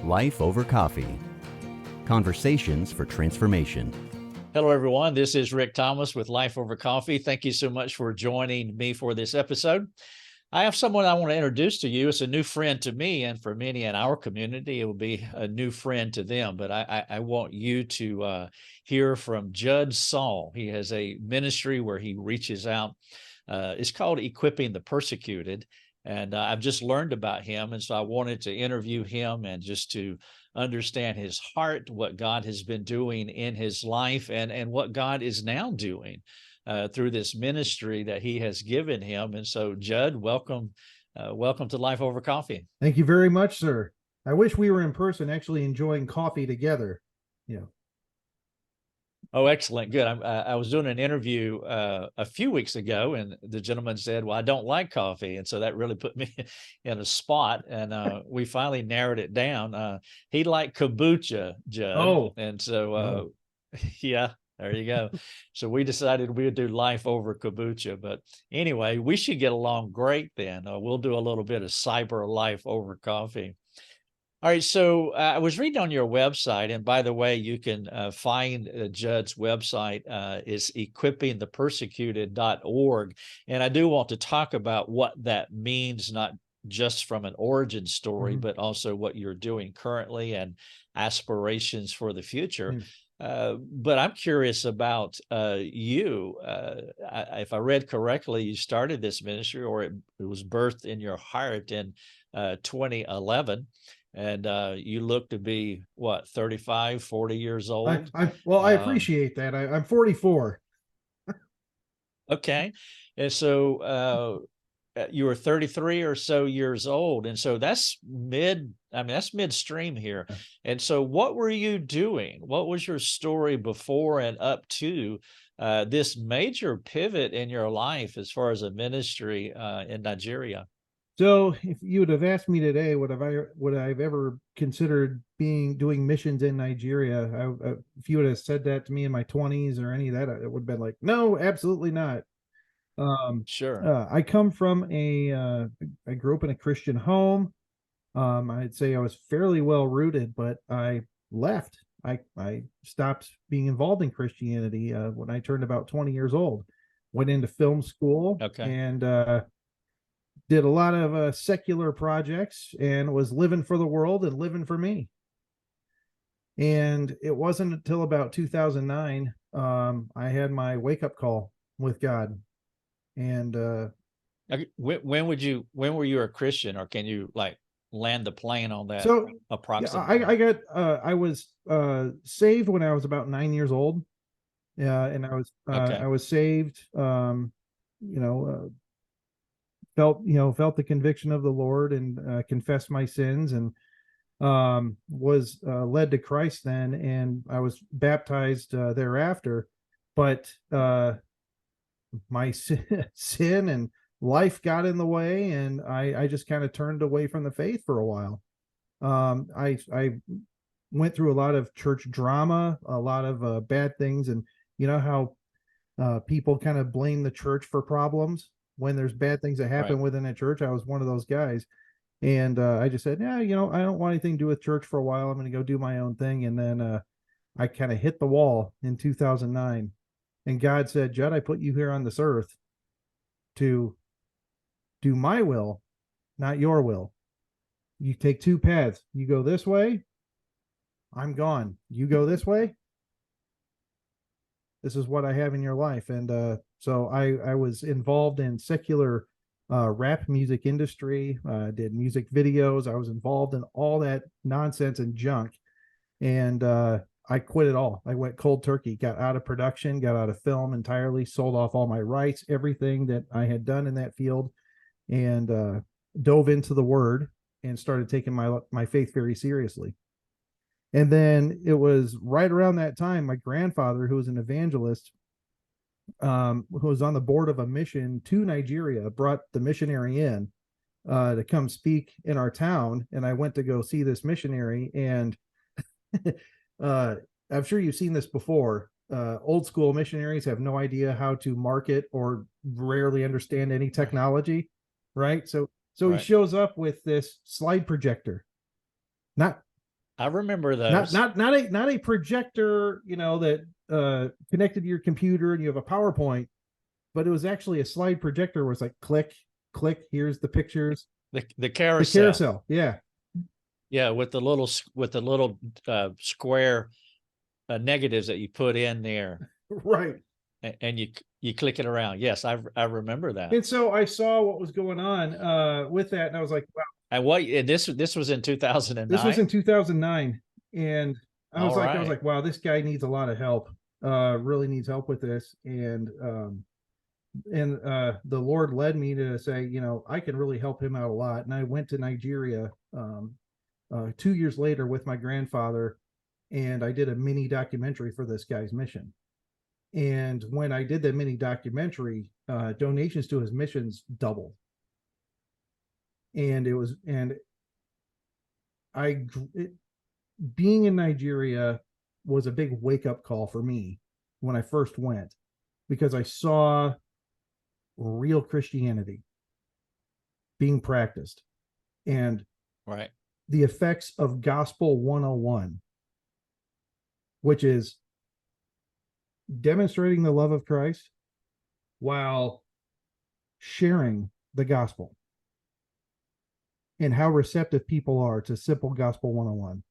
Life Over Coffee. Conversations for transformation. Hello, everyone. This is Rick Thomas with Life Over Coffee. Thank you so much for joining me for this episode. I have someone I want to introduce to you. It's a new friend to me, and for many in our community, it will be a new friend to them. But I want you to hear from Judd Saul. He has a ministry where he reaches out. It's called Equipping the Persecuted. And I've just learned about him. And so I wanted to interview him and just to understand his heart, what God has been doing in his life, and what God is now doing through this ministry that he has given him. And so, Judd, welcome to Life Over Coffee. Thank you very much, sir. I wish we were in person actually enjoying coffee together. Oh, excellent. Good. I was doing an interview a few weeks ago, and the gentleman said, well, I don't like coffee. And so that really put me in a spot. And we finally narrowed it down. He liked kombucha, Judd. Oh. And so, yeah, there you go. So we decided we would do Life Over Kombucha. But anyway, we should get along great then. We'll do a little bit of cyber life over coffee. All right, so I was reading on your website, and by the way, you can find Judd's website is equippingthepersecuted.org, and I do want to talk about what that means, not just from an origin story, but also what you're doing currently and aspirations for the future. But I'm curious about you. If I read correctly, you started this ministry, or it was birthed in your heart in 2011. And you look to be, what, 35, 40 years old? I appreciate that. I'm 44. Okay. And so you were 33 or so years old. And so that's midstream here. And so what were you doing? What was your story before and up to this major pivot in your life as far as a ministry in Nigeria? So if you would have asked me today, would I've ever considered doing missions in Nigeria? If you would have said that to me in my 20s or any of that, it would have been like, no, absolutely not. Sure. I come from I grew up in a Christian home. I'd say I was fairly well rooted, but I left. I stopped being involved in Christianity when I turned about 20 years old. Went into film school. Okay. And did a lot of secular projects and was living for the world and living for me. And it wasn't until about 2009 I had my wake-up call with God. And when were you a Christian, or can you like land the plane on that? So approximately? I was saved when I was about 9 years old. And I was saved, felt the conviction of the Lord and confessed my sins, and was led to Christ then, and I was baptized thereafter. But my sin and life got in the way, and I just kind of turned away from the faith for a while. I went through a lot of church drama, a lot of bad things, and you know how people kind of blame the church for problems when there's bad things that happen within a church. I was one of those guys. And I just said, I don't want anything to do with church for a while. I'm going to go do my own thing. And then I kind of hit the wall in 2009. And God said, Judd, I put you here on this earth to do my will, not your will. You take two paths. You go this way, I'm gone. You go this way, this is what I have in your life. And so I was involved in secular rap music industry, did music videos. I was involved in all that nonsense and junk. And I quit it all. I went cold turkey, got out of production, got out of film entirely, sold off all my rights, everything that I had done in that field, and dove into the word and started taking my faith very seriously. And then it was right around that time, my grandfather, who was an evangelist, who was on the board of a mission to Nigeria, brought the missionary in to come speak in our town. And I went to go see this missionary. And I'm sure you've seen this before. Old school missionaries have no idea how to market or rarely understand any technology, right? So he shows up with this slide projector, not I remember Not those. not a projector, that connected to your computer and you have a PowerPoint, but it was actually a slide projector where it's like click, click, here's the pictures. The The carousel. carousel, yeah. Yeah, with the little square negatives that you put in there, Right. and you click it around. Yes, I remember that. And so I saw what was going on with that, and I was like, wow. And this was in 2009. This was in 2009, and I was All like, right. wow, this guy needs a lot of help. Really needs help with this, and the Lord led me to say, I can really help him out a lot. And I went to Nigeria 2 years later with my grandfather, and I did a mini documentary for this guy's mission. And when I did the mini documentary, donations to his missions doubled. And being in Nigeria was a big wake up call for me when I first went, because I saw real Christianity being practiced and Right. the effects of Gospel 101, which is demonstrating the love of Christ while sharing the gospel, and how receptive people are to simple Gospel 101,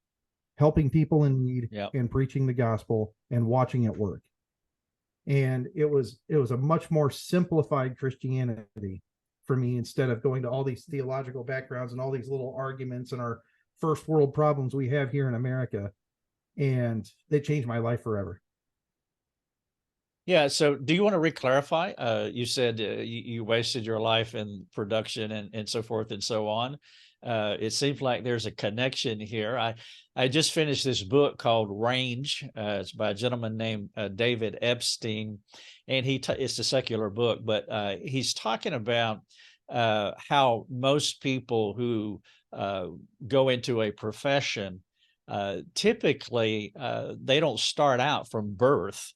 helping people in need, Yep. and preaching the gospel and watching it work. And it was a much more simplified Christianity for me, instead of going to all these theological backgrounds and all these little arguments and our first world problems we have here in America. And they changed my life forever. Yeah. So do you want to re-clarify? You said you wasted your life in production and so forth and so on. It seems like there's a connection here. I just finished this book called Range. It's by a gentleman named David Epstein, and it's a secular book, but he's talking about how most people who go into a profession, typically they don't start out from birth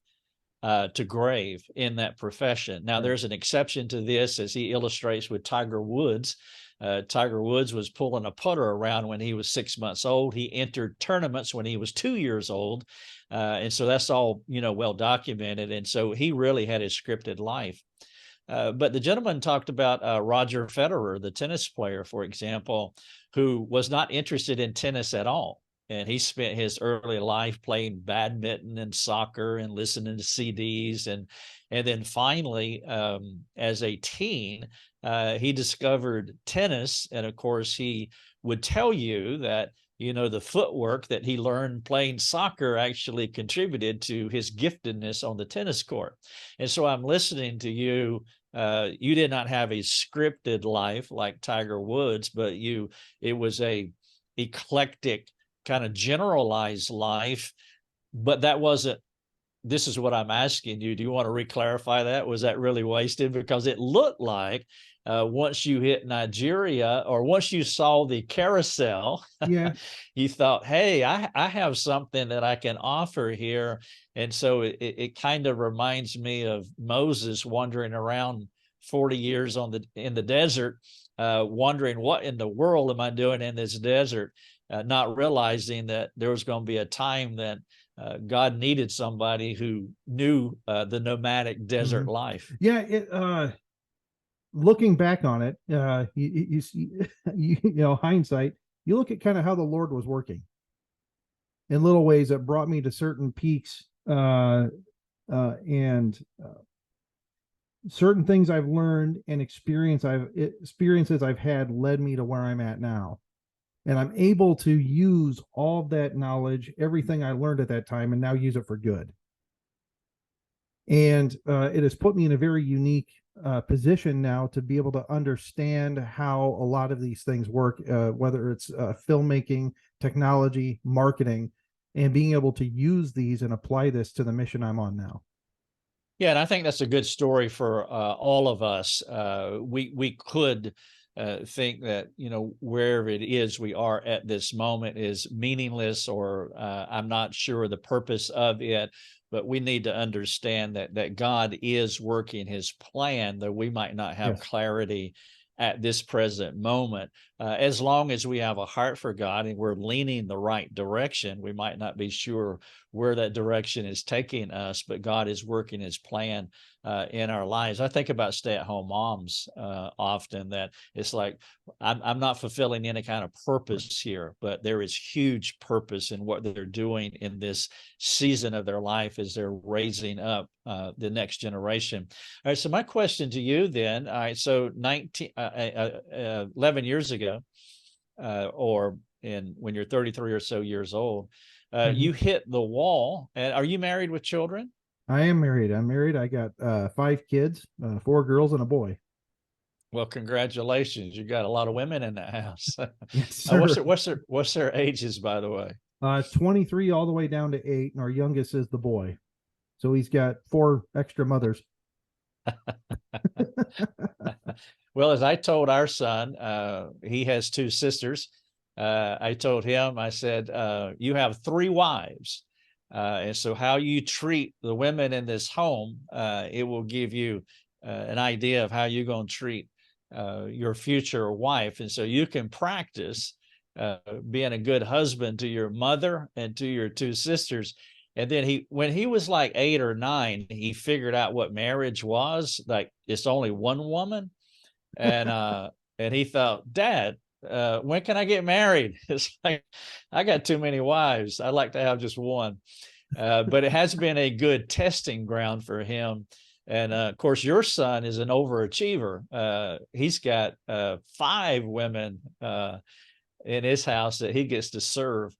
to grave in that profession. Now, there's an exception to this, as he illustrates with Tiger Woods. Tiger Woods was pulling a putter around when he was 6 months old. He entered tournaments when he was 2 years old. And so that's all, well documented. And so he really had his scripted life. But the gentleman talked about Roger Federer, the tennis player, for example, who was not interested in tennis at all. And he spent his early life playing badminton and soccer and listening to CDs. And then finally, as a teen, he discovered tennis. And of course, he would tell you that, the footwork that he learned playing soccer actually contributed to his giftedness on the tennis court. And so I'm listening to you. You did not have a scripted life like Tiger Woods, but it was a eclectic, kind of generalized life. But that wasn't, this is what I'm asking you. Do you want to re-clarify that? Was that really wasted? Because it looked like once you hit Nigeria, or once you saw the carousel, Yeah. you thought, hey, I have something that I can offer here. And so it kind of reminds me of Moses wandering around 40 years in the desert, wondering, what in the world am I doing in this desert? Not realizing that there was going to be a time that God needed somebody who knew the nomadic desert life. Yeah. Looking back on it, you see, hindsight, you look at kind of how the Lord was working in little ways that brought me to certain peaks, and certain things I've learned and experiences I've had led me to where I'm at now. And I'm able to use all of that knowledge, everything I learned at that time, and now use it for good. And it has put me in a very unique position now to be able to understand how a lot of these things work, whether it's filmmaking, technology, marketing, and being able to use these and apply this to the mission I'm on now. Yeah, and I think that's a good story for all of us. We could think that, wherever it is we are at this moment is meaningless, or I'm not sure the purpose of it. But we need to understand that God is working his plan, though we might not have clarity at this present moment. as long as we have a heart for God and we're leaning the right direction, we might not be sure where that direction is taking us, but God is working his plan in our lives. I think about stay-at-home moms often, that it's like, I'm not fulfilling any kind of purpose here, but there is huge purpose in what they're doing in this season of their life as they're raising up the next generation. All right, so my question to you then, all right, so 11 years ago, when you're 33 or so years old, you hit the wall. And are you married with children? I am married. I'm married. I got 5 kids, 4 girls and a boy. Well, congratulations. You got a lot of women in that house. Yes, sir. What's their ages, by the way? 23 all the way down to 8, and our youngest is the boy. So he's got 4 extra mothers. Well, as I told our son, he has 2 sisters. I told him, I said, you have 3 wives. And so how you treat the women in this home, it will give you an idea of how you're going to treat your future wife. And so you can practice being a good husband to your mother and to your 2 sisters. And then when he was like 8 or 9, he figured out what marriage was. Like, it's only one woman. And he thought, Dad, when can I get married? It's like, I got too many wives. I'd like to have just one. But it has been a good testing ground for him. And of course, your son is an overachiever. He's got 5 women in his house that he gets to serve.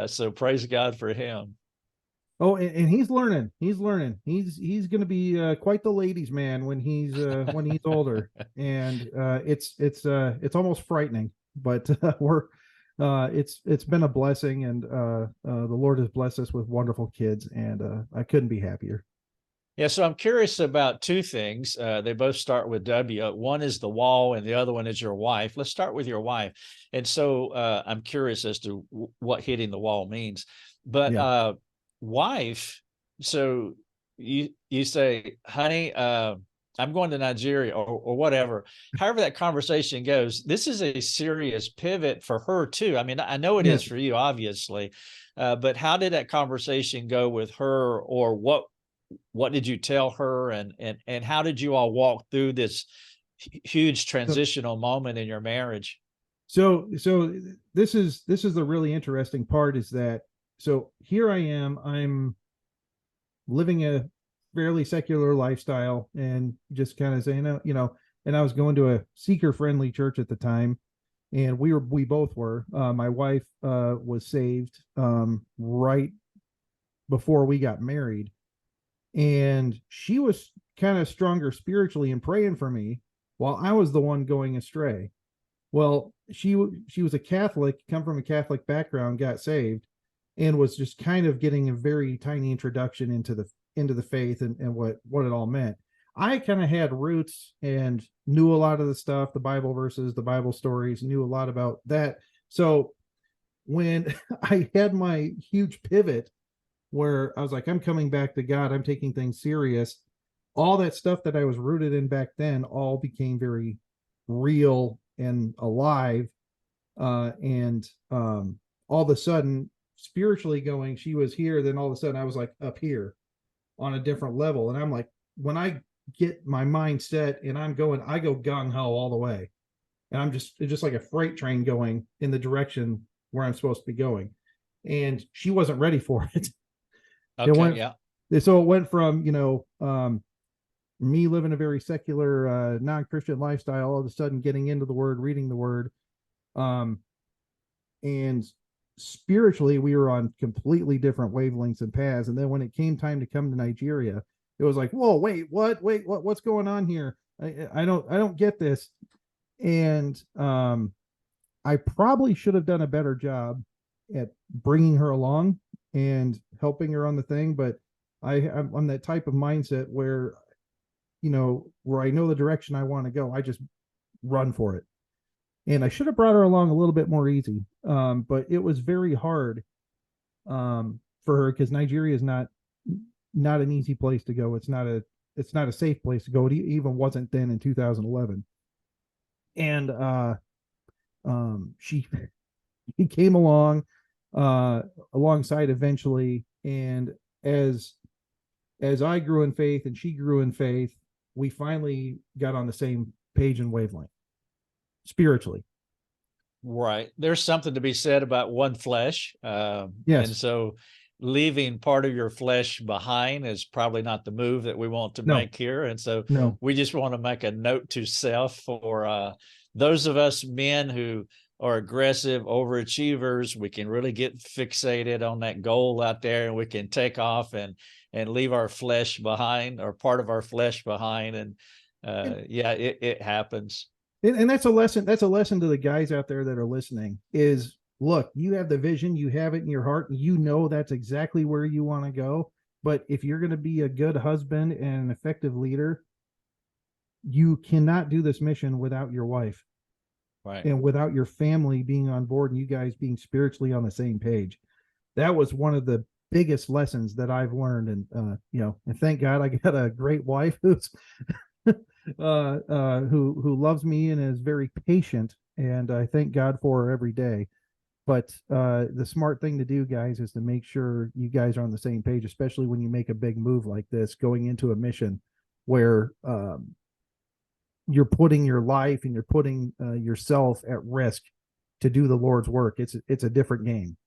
So praise God for him. Oh, and he's learning. He's learning. He's going to be quite the ladies' man when he's older, and it's almost frightening. But it's been a blessing, and the Lord has blessed us with wonderful kids, and I couldn't be happier. Yeah, so I'm curious about 2 things. They both start with W. One is the wall, and the other one is your wife. Let's start with your wife. And so I'm curious as to what hitting the wall means. But Yeah. Wife, so you say, honey, I'm going to Nigeria or whatever. However that conversation goes, this is a serious pivot for her too. I mean, I know it is Yes. for you, obviously, but how did that conversation go with her, or what did you tell her, and how did you all walk through this huge transitional moment in your marriage? So this is the really interesting part, is that, so here I am, I'm living a fairly secular lifestyle and just kind of saying, and I was going to a seeker friendly church at the time, and we both were. My wife was saved right before we got married, and she was kind of stronger spiritually and praying for me while I was the one going astray. Well, she was a Catholic, come from a Catholic background, got saved, and was just kind of getting a very tiny introduction into the faith and what it all meant. I kind of had roots and knew a lot of the stuff, the Bible verses, the Bible stories, knew a lot about that. So when I had my huge pivot where I was like, I'm coming back to God, I'm taking things serious, all that stuff that I was rooted in back then all became very real and alive. And all of a sudden, spiritually going, she was here, then all of a sudden I was like up here on a different level. And I'm like, when I get my mind set and I go gung-ho all the way, and it's just like a freight train going in the direction where I'm supposed to be going. And she wasn't ready for it. So it went from me living a very secular non-Christian lifestyle, all of a sudden getting into the word, reading the word, and spiritually we were on completely different wavelengths and paths. And then when it came time to come to Nigeria, it was like, whoa, what's going on here? I don't get this. And I probably should have done a better job at bringing her along and helping her on the thing, but I'm that type of mindset where I know the direction I want to go, I just run for it. And I should have brought her along a little bit more easy. But it was very hard for her, because Nigeria is not an easy place to go. It's not a safe place to go. It even wasn't then in 2011. And She he came along alongside eventually, and as I grew in faith and she grew in faith, we finally got on the same page and wavelength spiritually. Right. There's something to be said about one flesh. Yes. And so leaving part of your flesh behind is probably not the move that we want to No. make here. And so No. we just want to make a note to self for those of us men who are aggressive overachievers. We can really get fixated on that goal out there, and we can take off and leave our flesh behind, or part of our flesh behind. And yeah, it happens. And that's a lesson. That's a lesson to the guys out there that are listening is, look, you have the vision, you have it in your heart, and you know that's exactly where you want to go. But if you're going to be a good husband and an effective leader, you cannot do this mission without your wife. Right. And without your family being on board and you guys being spiritually on the same page. That was one of the biggest lessons that I've learned. And, and thank God I got a great wife who's, who loves me and is very patient. And I thank God for her every day. But the smart thing to do, guys, is to make sure you guys are on the same page, especially when you make a big move like this, going into a mission where, you're putting your life and you're putting yourself at risk to do the Lord's work. It's a different game.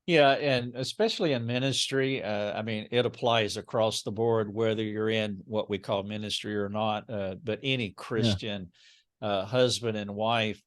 Yeah, and especially in ministry, I mean, it applies across the board, whether you're in what we call ministry or not, but any Christian husband and wife.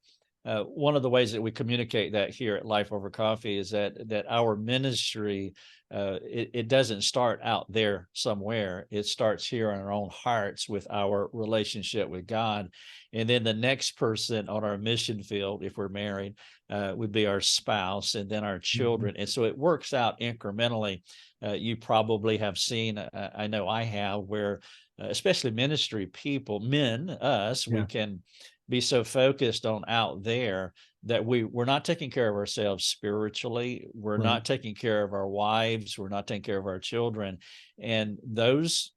One of the ways that we communicate that here at Life Over Coffee is that our ministry, it doesn't start out there somewhere. It starts here in our own hearts with our relationship with God. And then the next person on our mission field, if we're married, would be our spouse, and then our children. Mm-hmm. And so it works out incrementally. You probably have seen, I know I have, where especially ministry people, men, us, we can be so focused on out there that we're not taking care of ourselves spiritually. We're not taking care of our wives. We're not taking care of our children. And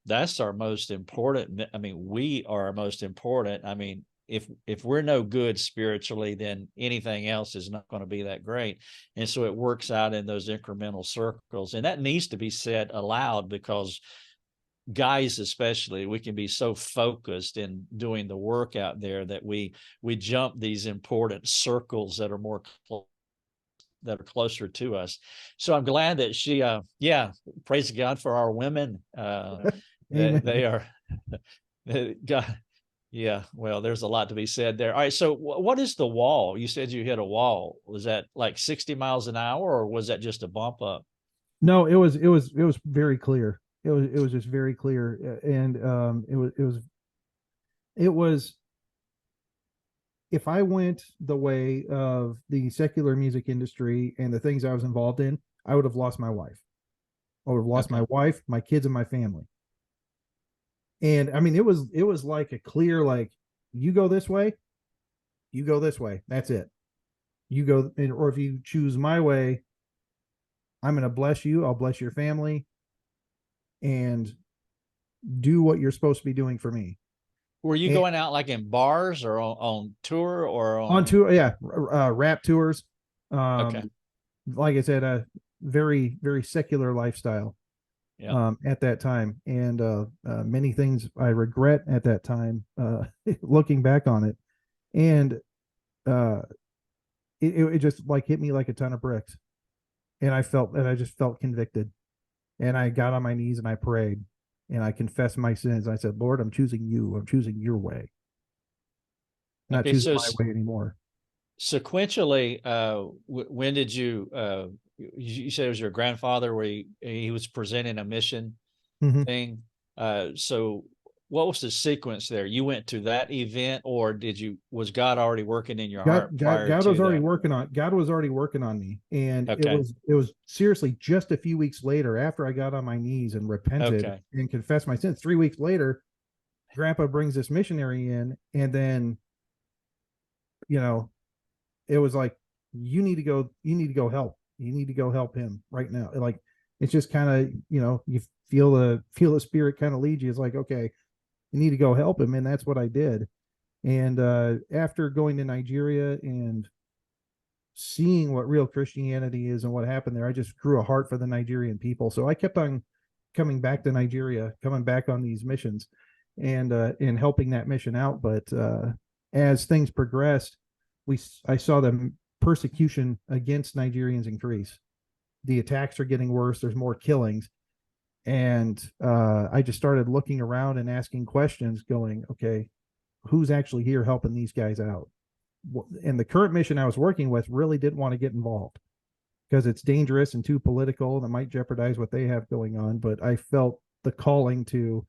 that's our most important. I mean, we are our most important. I mean, if we're no good spiritually, then anything else is not going to be that great. And so it works out in those incremental circles. And that needs to be said aloud, because guys especially, we can be so focused in doing the work out there that we jump these important circles that are more that are closer to us. So I'm glad that she praise God for our women. They are God. Yeah, well, there's a lot to be said there. All right, so what is the wall? You said you hit a wall. Was that like 60 miles an hour, or was that just a bump up? No, it was very clear. It was just very clear, and it was if I went the way of the secular music industry and the things I was involved in, I would have lost my wife. I would have lost my wife, my kids, and my family. And I mean, it was like a clear, like, you go this way, you go this way. That's it. You go, or if you choose my way, I'm going to bless you. I'll bless your family, and do what you're supposed to be doing for me. Were you going out like in bars or on tour or on tour? Yeah. Rap tours. Like I said, a very, very secular lifestyle at that time. And many things I regret at that time, looking back on it. And it just like hit me like a ton of bricks. And I just felt convicted. And I got on my knees and I prayed. And I confessed my sins. I said, Lord, I'm choosing you. I'm choosing your way. Not choosing my way anymore. Sequentially, when did you said it was your grandfather where he was presenting a mission thing. So what was the sequence there? You went to that event, or was God already working in your heart? God was already working on me. And it was seriously just a few weeks later, after I got on my knees and repented and confessed my sins. 3 weeks later, Grandpa brings this missionary in, and then, it was like, you need to go help. You need to go help him right now. Like, it's just kind of, you feel the spirit kind of lead you. It's like, okay, you need to go help him. And that's what I did. And after going to Nigeria and seeing what real Christianity is and what happened there, I just grew a heart for the Nigerian people. So I kept on coming back to Nigeria, coming back on these missions, and helping that mission out. But as things progressed, I saw the persecution against Nigerians increase. The attacks are getting worse. There's more killings, and I just started looking around and asking questions, going, okay, who's actually here helping these guys out? And the current mission I was working with really didn't want to get involved because it's dangerous and too political and it might jeopardize what they have going on. But I felt the calling to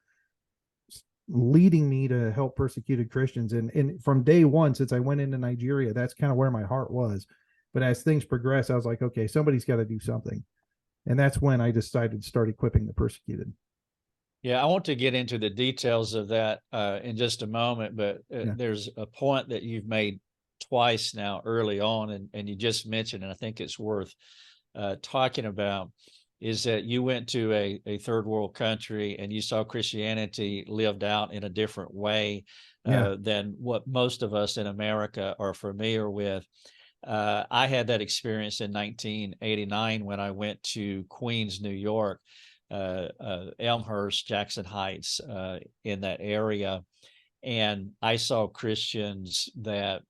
leading me to help persecuted Christians. And from day one, since I went into Nigeria, that's kind of where my heart was. But as things progressed, I was like, okay, somebody's got to do something. And that's when I decided to start equipping the persecuted. Yeah, I want to get into the details of that in just a moment, but there's a point that you've made twice now early on, and you just mentioned, and I think it's worth talking about, is that you went to a third world country and you saw Christianity lived out in a different way than what most of us in America are familiar with. I had that experience in 1989 when I went to Queens, New York, Elmhurst, Jackson Heights, in that area. And I saw Christians that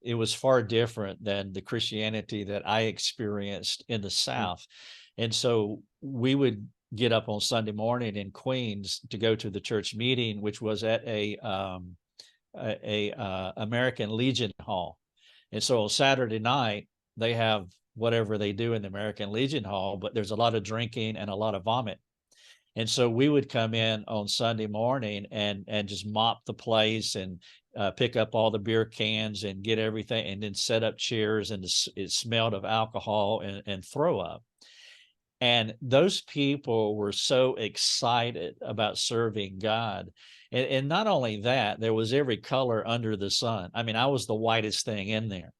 it was far different than the Christianity that I experienced in the South. And so we would get up on Sunday morning in Queens to go to the church meeting, which was at a American Legion Hall. And so on Saturday night, they have whatever they do in the American Legion Hall, but there's a lot of drinking and a lot of vomit. And so we would come in on Sunday morning and just mop the place and pick up all the beer cans and get everything, and then set up chairs, and it smelled of alcohol and throw up. And those people were so excited about serving God. And not only that, there was every color under the sun. I mean, I was the whitest thing in there.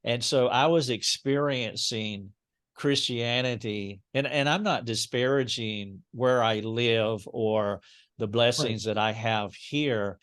And so I was experiencing Christianity, and I'm not disparaging where I live or the blessings that I have here.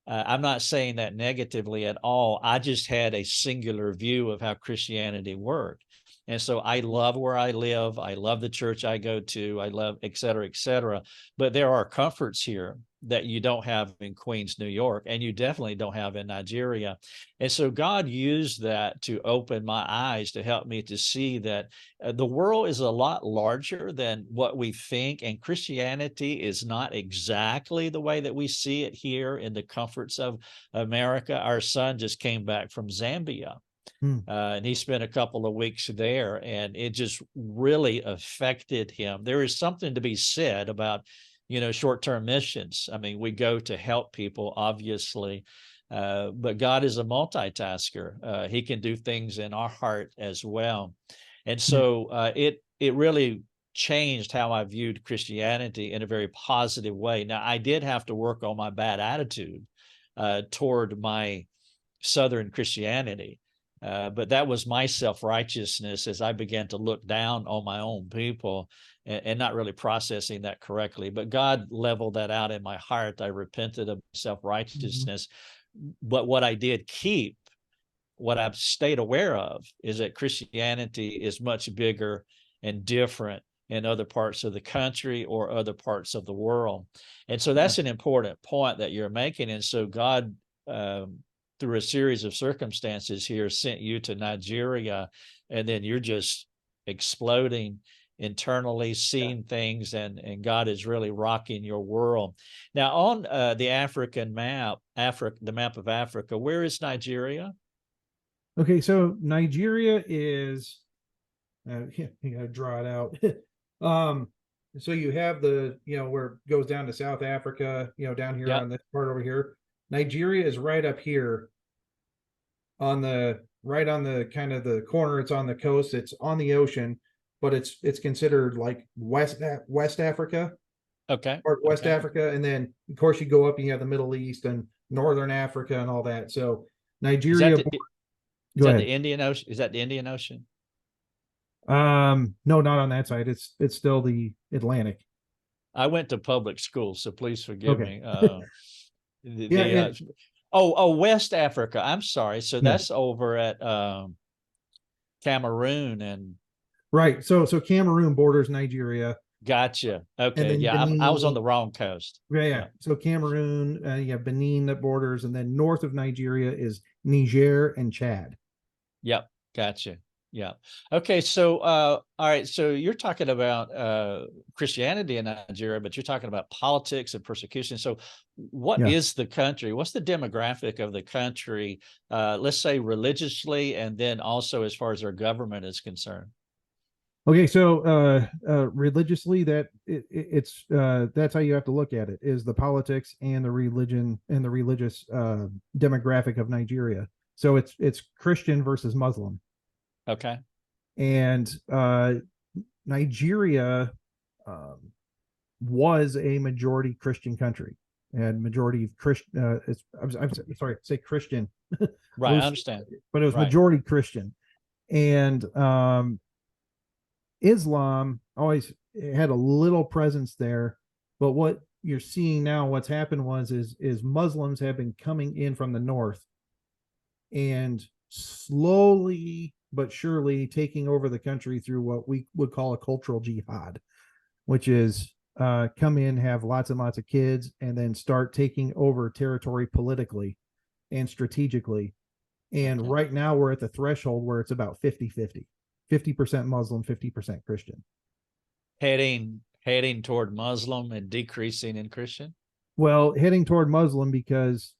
I'm not saying that negatively at all. I just had a singular view of how Christianity worked. And so I love where I live. I love the church I go to. I love et cetera, et cetera. But there are comforts here that you don't have in Queens, New York, and you definitely don't have in Nigeria. And so God used that to open my eyes, to help me to see that the world is a lot larger than what we think, and Christianity is not exactly the way that we see it here in the comforts of America. Our son just came back from Zambia. And he spent a couple of weeks there, and it just really affected him. There is something to be said about, short-term missions. I mean, we go to help people, obviously, but God is a multitasker. He can do things in our heart as well. And so it really changed how I viewed Christianity in a very positive way. Now, I did have to work on my bad attitude toward my Southern Christianity. But that was my self-righteousness as I began to look down on my own people and not really processing that correctly. But God leveled that out in my heart. I repented of self-righteousness. But what I did keep, what I've stayed aware of, is that Christianity is much bigger and different in other parts of the country or other parts of the world. And so that's an important point that you're making. And so God, through a series of circumstances here, sent you to Nigeria, and then you're just exploding internally, seeing things, and God is really rocking your world. Now, on the African map, the map of Africa, where is Nigeria? Okay, so Nigeria is, you gotta draw it out. So you have the, where it goes down to South Africa, down here on this part over here. Nigeria is right up here on the kind of the corner. It's on the coast. It's on the ocean, but it's considered like West Africa. Okay. Or West Africa. And then of course you go up and you have the Middle East and Northern Africa and all that. So Nigeria. Is that the Indian Ocean? Is that the Indian Ocean? No, not on that side. It's still the Atlantic. I went to public school, so please forgive me. West Africa. I'm sorry. So Yeah. that's over at Cameroon and Right. So Cameroon borders Nigeria, gotcha. and Okay. then Yeah, I was on Benin. the wrong coast. Yeah. So Cameroon, you have Benin that borders, and then north of Nigeria is Niger and Chad. Yep. Gotcha. Yeah. Okay. So, all right. So you're talking about Christianity in Nigeria, but you're talking about politics and persecution. So, what Yeah. is the country? What's the demographic of the country? Let's say religiously, and then also as far as their government is concerned. Okay, so religiously, it's that's how you have to look at it, is the politics and the religion and the religious demographic of Nigeria. So it's Christian versus Muslim, Okay. and Nigeria was a majority Christian country, and majority of Christian. I'm sorry, say Christian, Right. was, I understand. but it was Right. majority Christian, and Islam always had a little presence there, but what you're seeing now, what's happened is Muslims have been coming in from the north and slowly but surely taking over the country through what we would call a cultural jihad, which is come in, have lots and lots of kids, and then start taking over territory politically and strategically. And Okay. right now we're at the threshold where it's about 50-50. 50% Muslim, 50% Christian. Heading toward Muslim and decreasing in Christian. Well, heading toward Muslim because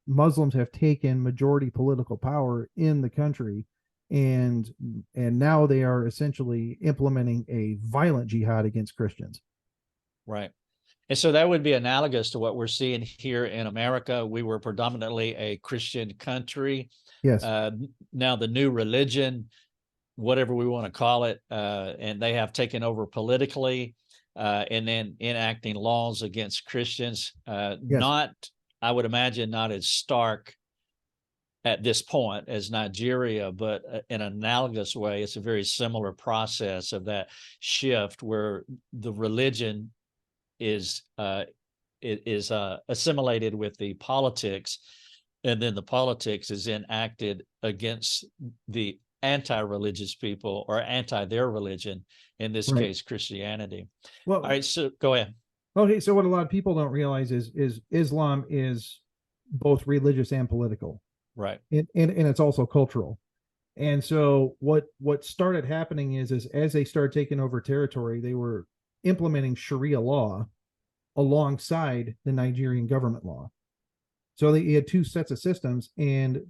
Muslims have taken majority political power in the country, and now they are essentially implementing a violent jihad against Christians. Right. And so that would be analogous to what we're seeing here in America. We were predominantly a Christian country. Yes. Now the new religion, whatever we want to call it, and they have taken over politically, and then enacting laws against Christians. Yes. Not, I would imagine, not as stark at this point as Nigeria, but in an analogous way, it's a very similar process of that shift where the religion is assimilated with the politics, and then the politics is enacted against the anti-religious people or anti their religion, in this Right. case Christianity. Well, All right, so go ahead. Okay, so what a lot of people don't realize is Islam is both religious and political, Right. and it's also cultural. And so what started happening is as they started taking over territory, they were implementing Sharia law alongside the Nigerian government law. So they had two sets of systems, and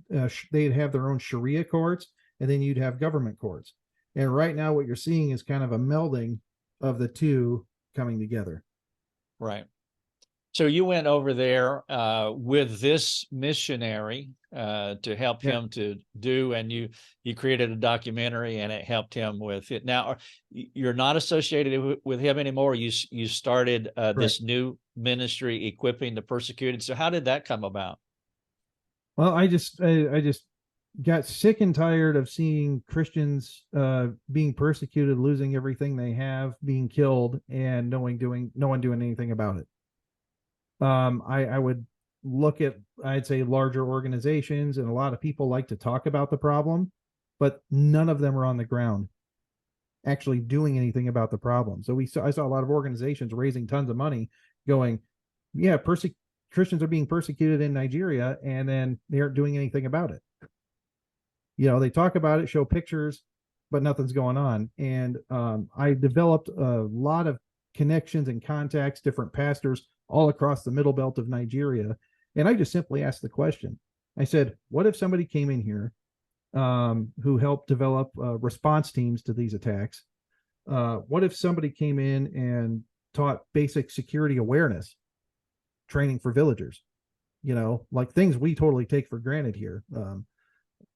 they'd have their own Sharia courts, and then you'd have government courts. And right now what you're seeing is kind of a melding of the two coming together. Right. So you went over there with this missionary to help him to do, and you created a documentary, and it helped him with it. Now, you're not associated with him anymore. You started this new ministry, Equipping the Persecuted. So how did that come about? Well, I just got sick and tired of seeing Christians being persecuted, losing everything they have, being killed, and no one doing anything about it. I would look at, I'd say, larger organizations, and a lot of people like to talk about the problem, but none of them are on the ground actually doing anything about the problem. So I saw a lot of organizations raising tons of money going, yeah, Christians are being persecuted in Nigeria, and then they aren't doing anything about it. You know, they talk about it, show pictures, but nothing's going on. And I developed a lot of connections and contacts, different pastors all across the middle belt of Nigeria. And I just simply asked the question. I said, what if somebody came in here who helped develop response teams to these attacks? What if somebody came in and taught basic security awareness training for villagers? You know, like things we totally take for granted here.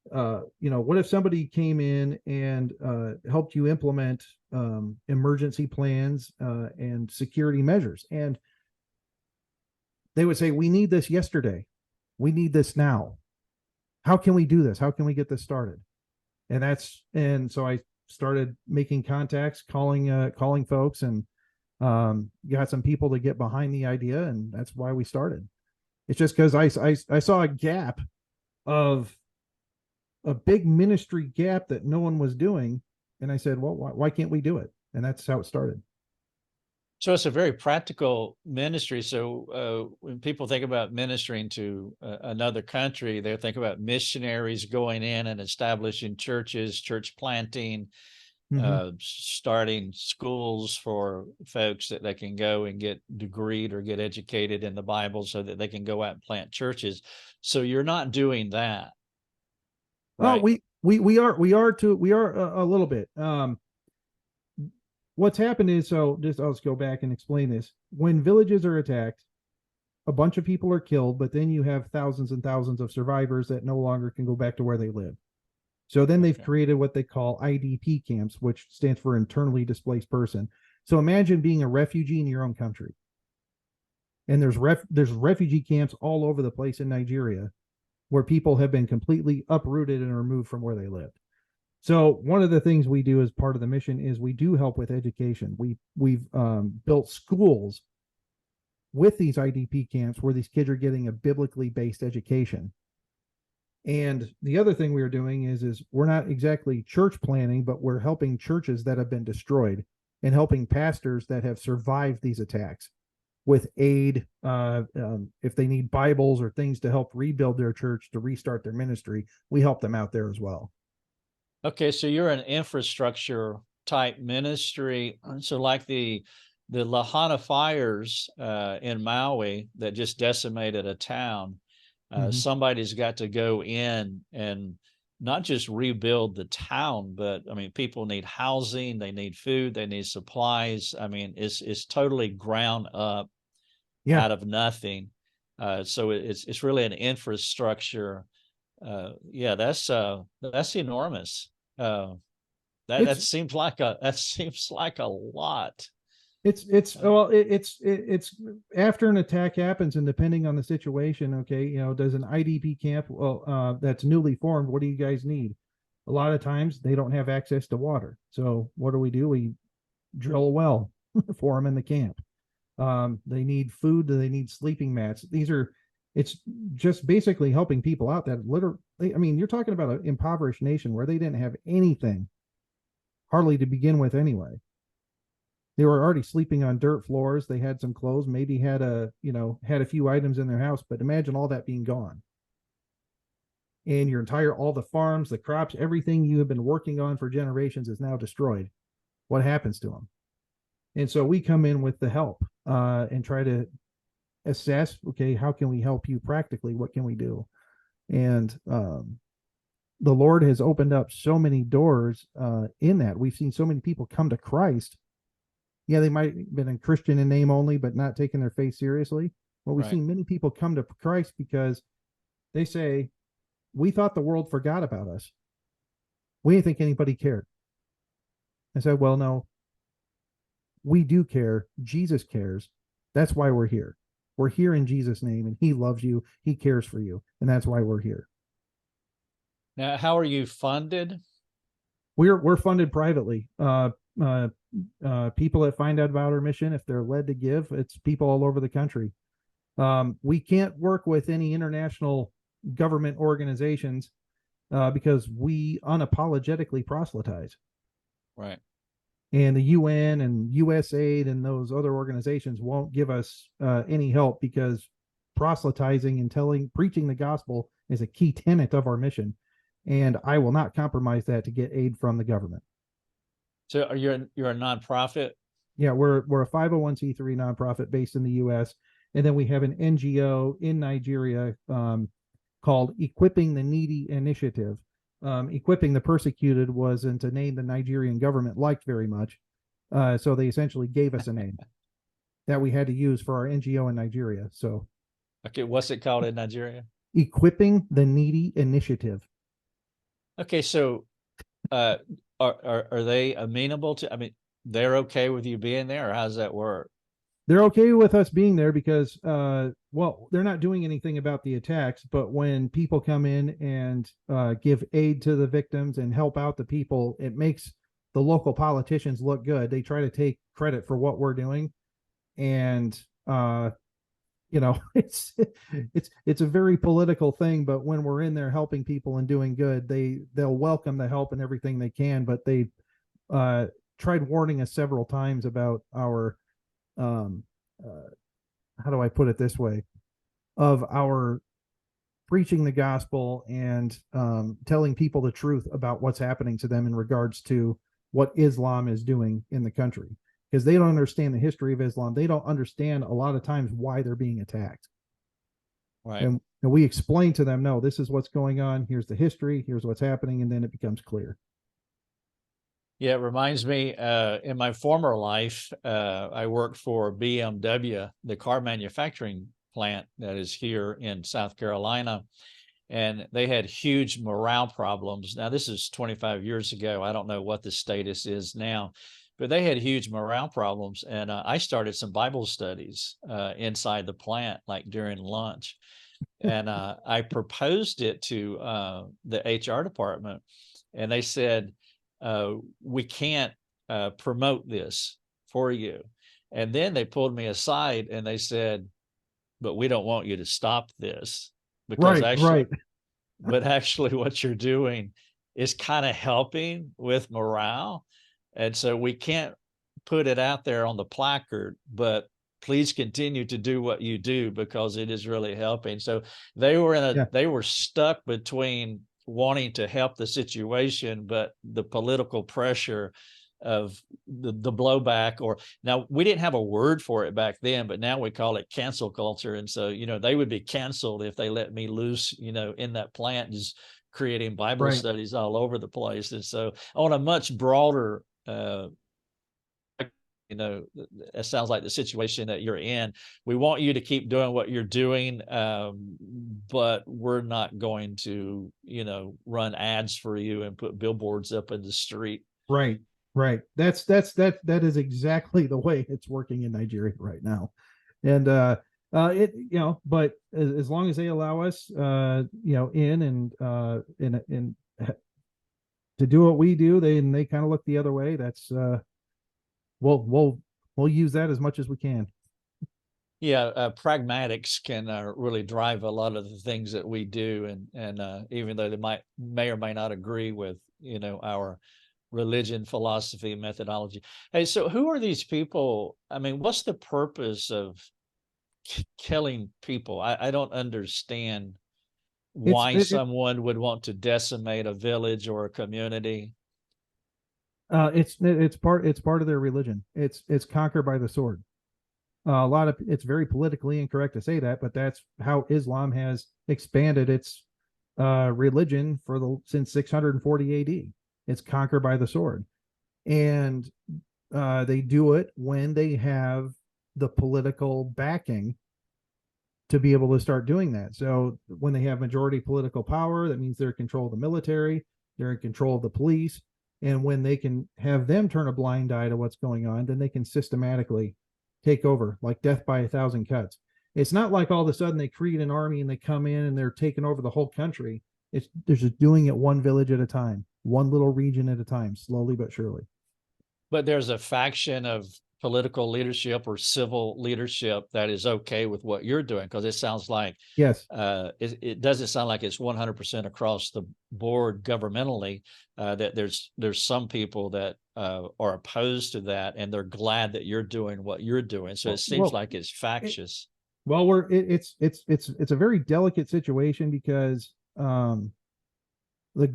What if somebody came in and helped you implement emergency plans and security measures? And they would say, we need this yesterday. We need this now. How can we do this? How can we get this started? And so I started making contacts, calling folks, and got some people to get behind the idea. And that's why we started. It's just because I saw a gap of a big ministry gap that no one was doing. And I said, well, why can't we do it? And that's how it started. So it's a very practical ministry. So when people think about ministering to another country, they think about missionaries going in and establishing churches, church planting, starting schools for folks that they can go and get degreed or get educated in the Bible so that they can go out and plant churches. So you're not doing that. Right? Well, we are a little bit. What's happened is, so just I'll just go back and explain this. When villages are attacked, a bunch of people are killed, but then you have thousands and thousands of survivors that no longer can go back to where they live. So then they've created what they call IDP camps, which stands for internally displaced person. So imagine being a refugee in your own country. And there's refugee camps all over the place in Nigeria where people have been completely uprooted and removed from where they lived. So one of the things we do as part of the mission is we do help with education. We've built schools with these IDP camps where these kids are getting a biblically based education. And the other thing we are doing is we're not exactly church planning, but we're helping churches that have been destroyed and helping pastors that have survived these attacks with aid, if they need Bibles or things to help rebuild their church, to restart their ministry. We help them out there as well. Okay, so you're an infrastructure type ministry. So like the Lahana fires in Maui that just decimated a town, somebody's got to go in and not just rebuild the town, but I mean, people need housing, they need food, they need supplies. I mean, it's totally ground up out of nothing. So it's really an infrastructure. That's enormous. That seems like a lot. It's after an attack happens, and depending on the situation, okay, does an IDP camp, that's newly formed, what do you guys need? A lot of times they don't have access to water. So what do? We drill a well for them in the camp. They need food. They need sleeping mats. It's just basically helping people out that literally, I mean, you're talking about an impoverished nation where they didn't have anything hardly to begin with anyway. They were already sleeping on dirt floors. They had some clothes, maybe had a few items in their house, but imagine all that being gone. And all the farms, the crops, everything you have been working on for generations is now destroyed. What happens to them? And so we come in with the help and try to assess, okay, how can we help you practically? What can we do? And the Lord has opened up so many doors in that. We've seen so many people come to Christ. Yeah, they might have been a Christian in name only, but not taking their faith seriously. Well, we've seen many people come to Christ because they say, we thought the world forgot about us. We didn't think anybody cared. I said, well, no, we do care. Jesus cares. That's why we're here. We're here in Jesus' name, and he loves you. He cares for you. And that's why we're here. Now, how are you funded? We're funded privately. People that find out about our mission, if they're led to give, it's people all over the country. We can't work with any international government organizations because we unapologetically proselytize. Right. And the UN and USAID and those other organizations won't give us any help because proselytizing and preaching the gospel is a key tenet of our mission. And I will not compromise that to get aid from the government. So you're a nonprofit? Yeah, we're a 501c3 nonprofit based in the U.S. And then we have an NGO in Nigeria called Equipping the Needy Initiative. Equipping the Persecuted wasn't a name the Nigerian government liked very much. So they essentially gave us a name that we had to use for our NGO in Nigeria. So, okay, what's it called in Nigeria? Equipping the Needy Initiative. Okay, so are they amenable to? I mean, they're okay with you being there, or how does that work? They're okay with us being there because, well, they're not doing anything about the attacks. But when people come in and give aid to the victims and help out the people, it makes the local politicians look good. They try to take credit for what we're doing, and it's a very political thing, but when we're in there helping people and doing good, they'll welcome the help and everything they can. But they tried warning us several times about our um, how do I put it this way, of our preaching the gospel and telling people the truth about what's happening to them in regards to what Islam is doing in the country, because they don't understand the history of Islam. They don't understand a lot of times why they're being attacked. Right. And we explain to them, no, this is what's going on. Here's the history. Here's what's happening. And then it becomes clear. Yeah, it reminds me, in my former life, I worked for BMW, the car manufacturing plant that is here in South Carolina, and they had huge morale problems. Now, this is 25 years ago. I don't know what the status is now, but they had huge morale problems. And I started some Bible studies inside the plant, like during lunch. And I proposed it to the HR department, and they said, we can't promote this for you. And then they pulled me aside and they said, but we don't want you to stop this, because actually what you're doing is kind of helping with morale. And so we can't put it out there on the placard, but please continue to do what you do, because it is really helping. So they were they were stuck between wanting to help the situation, but the political pressure of the blowback. Or now, we didn't have a word for it back then, but now we call it cancel culture. And so, they would be canceled if they let me loose, in that plant, just creating Bible studies all over the place. And so on a much broader, it sounds like the situation that you're in. We want you to keep doing what you're doing, but we're not going to, run ads for you and put billboards up in the street. Right. That is exactly the way it's working in Nigeria right now. And but as long as they allow us, in and to do what we do, they kind of look the other way. That's we'll use that as much as we can. Yeah, pragmatics can really drive a lot of the things that we do, and even though they may or may not agree with our religion, philosophy, methodology. Hey, so who are these people? I mean, what's the purpose of killing people? I don't understand why someone would want to decimate a village or a community. It's part of their religion. It's conquer by the sword. It's very politically incorrect to say that, but that's how Islam has expanded its religion since 640 AD. It's conquer by the sword, and they do it when they have the political backing to be able to start doing that. So when they have majority political power, that means they're in control of the military, they're in control of the police, and when they can have them turn a blind eye to what's going on, then they can systematically take over, like death by 1,000 cuts. It's not like all of a sudden they create an army and they come in and they're taking over the whole country. They're just doing it one village at a time, one little region at a time, slowly but surely. But there's a faction of political leadership or civil leadership that is okay with what you're doing, because it sounds like, yes, it doesn't sound like it's 100% across the board governmentally, that there's some people that are opposed to that, and they're glad that you're doing what you're doing. So it seems like it's factious. It's a very delicate situation, because the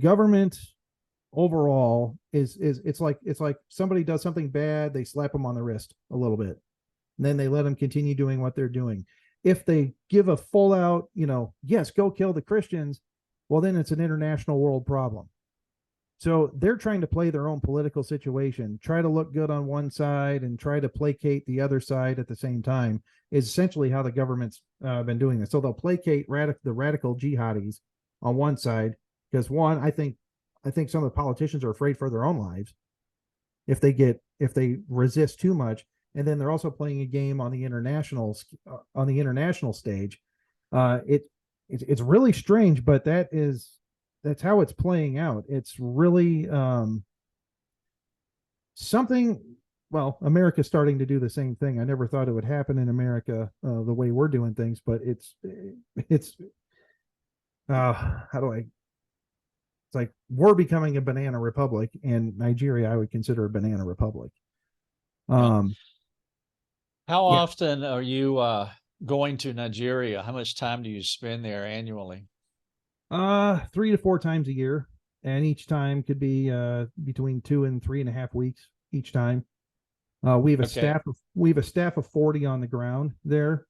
government overall it's like somebody does something bad, they slap them on the wrist a little bit, and then they let them continue doing what they're doing. If they give a full out, yes, go kill the Christians, well, then it's an international world problem. So they're trying to play their own political situation, try to look good on one side and try to placate the other side at the same time, is essentially how the government's been doing this. So they'll placate the radical jihadis on one side, because one, I think some of the politicians are afraid for their own lives if they resist too much. And then they're also playing a game on the international stage. It's really strange, but that's how it's playing out. It's really something well, America's starting to do the same thing. I never thought it would happen in America the way we're doing things, but it's how do I? It's like we're becoming a banana republic, and Nigeria I would consider a banana republic. Yeah. Um, How yeah, often are you going to Nigeria? How much time do you spend there annually? 3 to 4 times a year, and each time could be between 2 and 3.5 weeks each time. Okay. We have a staff of 40 on the ground there,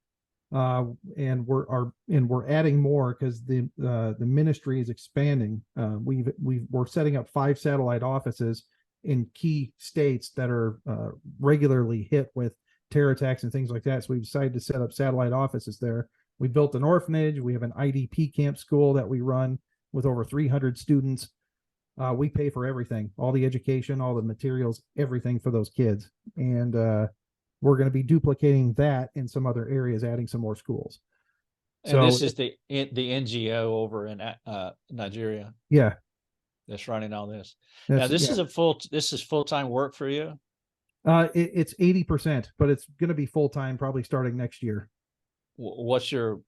and we're adding more because the ministry is expanding. We're setting up 5 satellite offices in key states that are regularly hit with terror attacks and things like that. So we decided to set up satellite offices there. We built an orphanage. We have an IDP camp school that we run with over 300 students. We pay for everything, all the education, all the materials, everything for those kids. And we're going to be duplicating that in some other areas, adding some more schools. And So this is the NGO over in Nigeria yeah, that's running all this. Now, that's yeah. this is full-time work for you? It's 80%, but it's going to be full time probably starting next year. What's your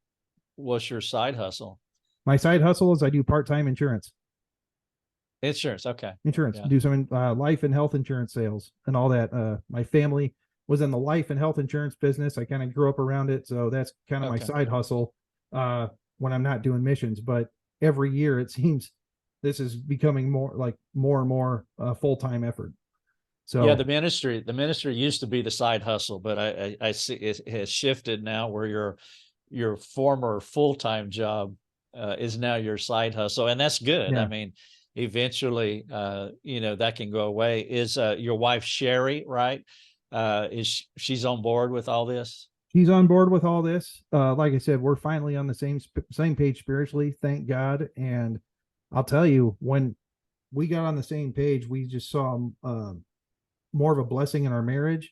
side hustle? My side hustle is I do part time insurance. Insurance. Okay. Insurance, Yeah. do some life and health insurance sales and all that. My family was in the life and health insurance business. I kind of grew up around it, so that's kind of my Okay. side hustle when I'm not doing missions. But every year it seems this is becoming more and more full-time effort. Yeah, So the ministry used to be the side hustle, but I see it has shifted now where your former full-time job is now your side hustle, and that's good. I yeah, mean, eventually, that can go away. Is your wife Sherry, right? She's on board with all this? she's on board with all this. Like I said, we're finally on the same page spiritually, thank God. And I'll tell you, when we got on the same page, we just saw more of a blessing in our marriage,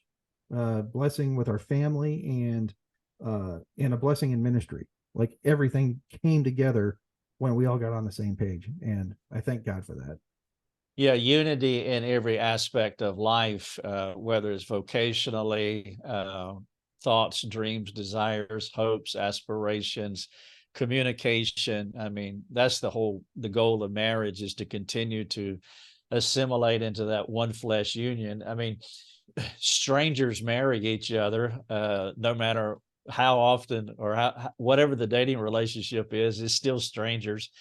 blessing with our family, and a blessing in ministry. Like everything came together when we all got on the same page, and I thank God for that. Yeah, unity in every aspect of life, whether it's vocationally, thoughts, dreams, desires, hopes, aspirations, communication. I mean, that's the goal of marriage is to continue to assimilate into that one flesh union. I mean, strangers marry each other, no matter how often or whatever the dating relationship is, it's still strangers.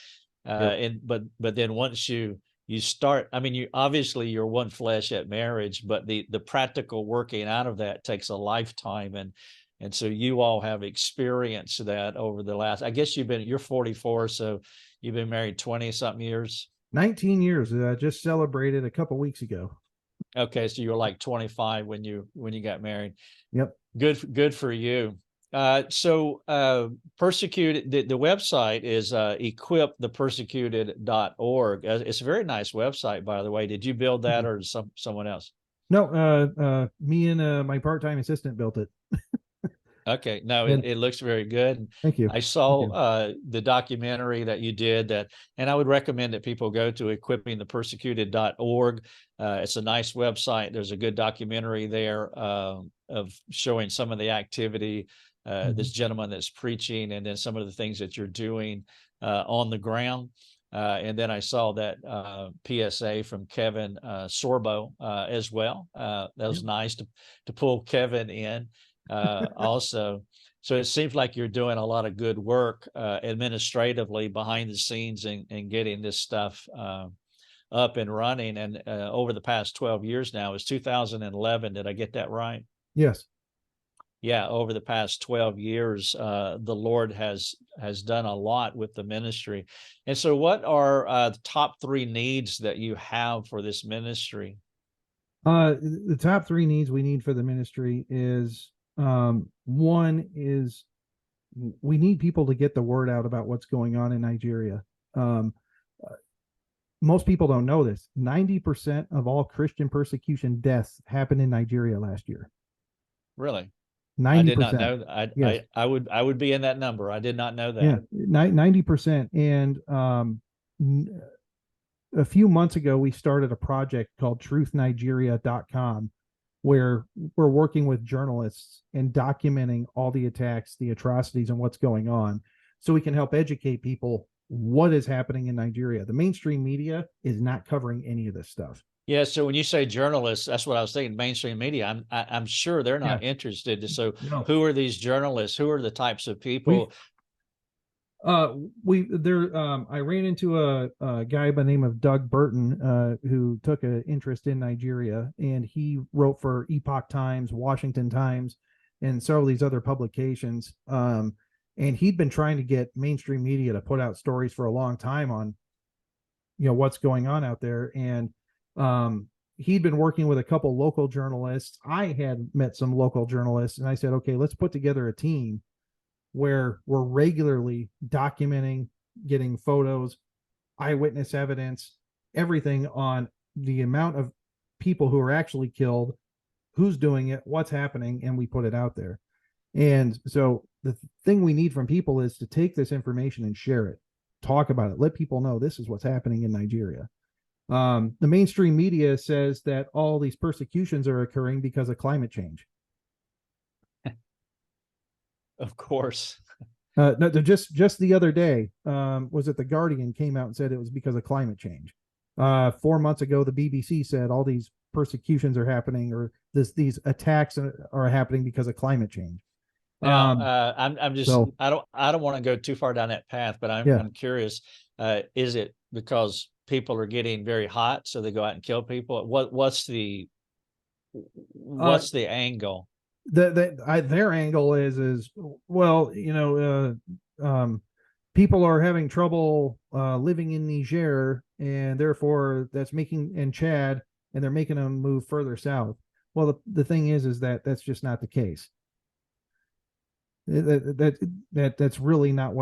Yep. But then once you start, I mean, you obviously you're one flesh at marriage, but the practical working out of that takes a lifetime. And so you all have experienced that over the last, I guess you're 44, so you've been married 20 something years. 19 years. Just celebrated a couple weeks ago. Okay, so you were like 25 when you got married. Yep. Good for you. Persecuted, the website is equipthepersecuted.org. It's a very nice website, by the way. Did you build that or someone else? No, me and my part-time assistant built it. Okay, no, And it looks very good. thank you. I Thank you. saw the documentary that you did and I would recommend that people go to equippingthepersecuted.org. It's a nice website. There's a good documentary there of showing some of the activity, this gentleman that's preaching, and then some of the things that you're doing on the ground. And then I saw that PSA from Kevin Sorbo as well. That was nice to pull Kevin in also. So it seems like you're doing a lot of good work administratively behind the scenes and getting this stuff up and running. And over the past 12 years now, is 2011. Did I get that right? Yes. Yeah, over the past 12 years, the Lord has done a lot with the ministry. And so what are the top 3 needs that you have for this ministry? The top 3 needs we need for the ministry is one is we need people to get the word out about what's going on in Nigeria. Most people don't know this. 90% of all Christian persecution deaths happened in Nigeria last year. Really? 90%. I did not know. Yes. I would be in that number. I did not know that. Yeah, 90%. And a few months ago, we started a project called truthnigeria.com. where we're working with journalists and documenting all the attacks, the atrocities, and what's going on, so we can help educate people what is happening in Nigeria. The mainstream media is not covering any of this stuff. Yeah. So when you say journalists, that's what I was thinking. Mainstream media. I'm sure they're not interested. So No. who are these journalists? Who are the types of people? I ran into a guy by the name of Doug Burton, who took an interest in Nigeria, and he wrote for Epoch Times, Washington Times, and several of these other publications. And he'd been trying to get mainstream media to put out stories for a long time on, what's going on out there. And he'd been working with a couple local journalists. I had met some local journalists, and I said, okay, let's put together a team where we're regularly documenting, getting photos, eyewitness evidence, everything on the amount of people who are actually killed, who's doing it, what's happening, and we put it out there. And so the thing we need from people is to take this information and share it, talk about it, let people know this is what's happening in Nigeria. The mainstream media says that all these persecutions are occurring because of climate change. Of course. No, just the other day, was it The Guardian came out and said it was because of climate change. 4 months ago, the BBC said all these persecutions are happening, or these attacks are happening because of climate change. Now, I'm just, I don't want to go too far down that path, but I'm curious. Is it because people are getting very hot, so they go out and kill people? What's the angle? Their angle is well, people are having trouble living in Niger, and therefore that's making in Chad, and they're making them move further south. Well, the thing is that that's just not the case. That's really not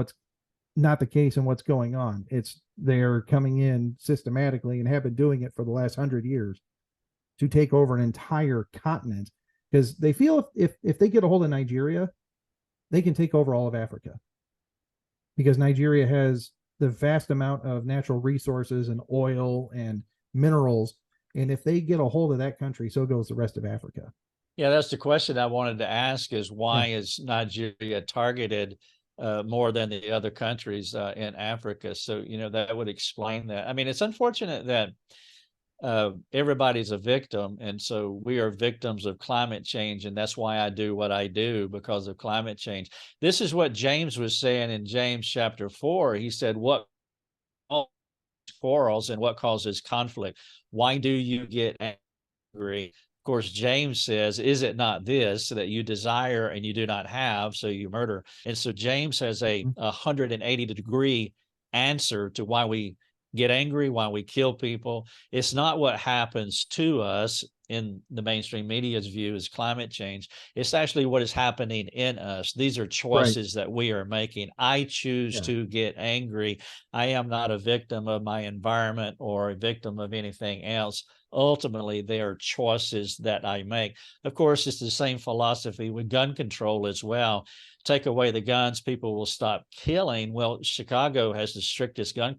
the case, and what's going on. It's they're coming in systematically and have been doing it for the last 100 years to take over an entire continent, because they feel if they get a hold of Nigeria, they can take over all of Africa, because Nigeria has the vast amount of natural resources and oil and minerals. And if they get a hold of that country, so goes the rest of Africa. Yeah, that's the question I wanted to ask, is why is Nigeria targeted more than the other countries in Africa? So, that would explain that. I mean, it's unfortunate that everybody's a victim. And so we are victims of climate change. And that's why I do what I do, because of climate change. This is what James was saying in James chapter 4. He said, what quarrels and what causes conflict? Why do you get angry? Of course, James says, is it not this, that you desire and you do not have, so you murder? And so James has a 180-degree answer to why we get angry, why we kill people. It's not what happens to us in the mainstream media's view is climate change. It's actually what is happening in us. These are choices that we are making. I choose to get angry. I am not a victim of my environment or a victim of anything else. Ultimately, they are choices that I make. Of course, it's the same philosophy with gun control as well. Take away the guns, people will stop killing. Well, Chicago has the strictest gun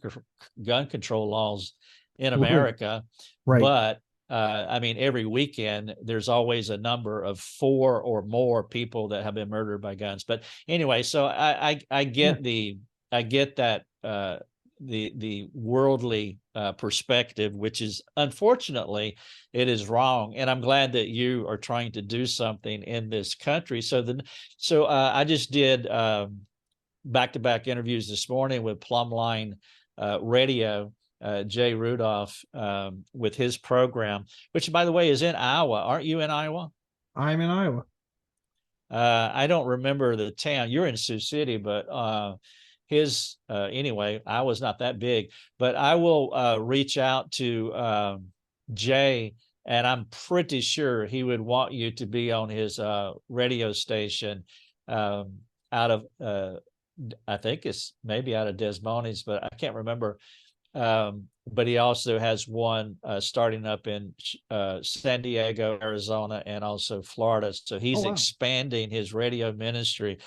control laws in America, but I mean, every weekend there's always a number of 4 or more people that have been murdered by guns. But anyway, so I get that the worldly perspective, which is unfortunately it is wrong. And I'm glad that you are trying to do something in this country. So I just did back-to-back interviews this morning with Plumline Radio. Jay Rudolph with his program, which, by the way, is in Iowa. Aren't you in Iowa? I'm in Iowa. I don't remember the town. You're in Sioux City, but anyway, Iowa's not that big. But I will reach out to Jay, and I'm pretty sure he would want you to be on his radio station out of, I think it's maybe out of Des Moines, but I can't remember. But he also has one starting up in San Diego, Arizona, and also Florida. So he's expanding his radio ministry.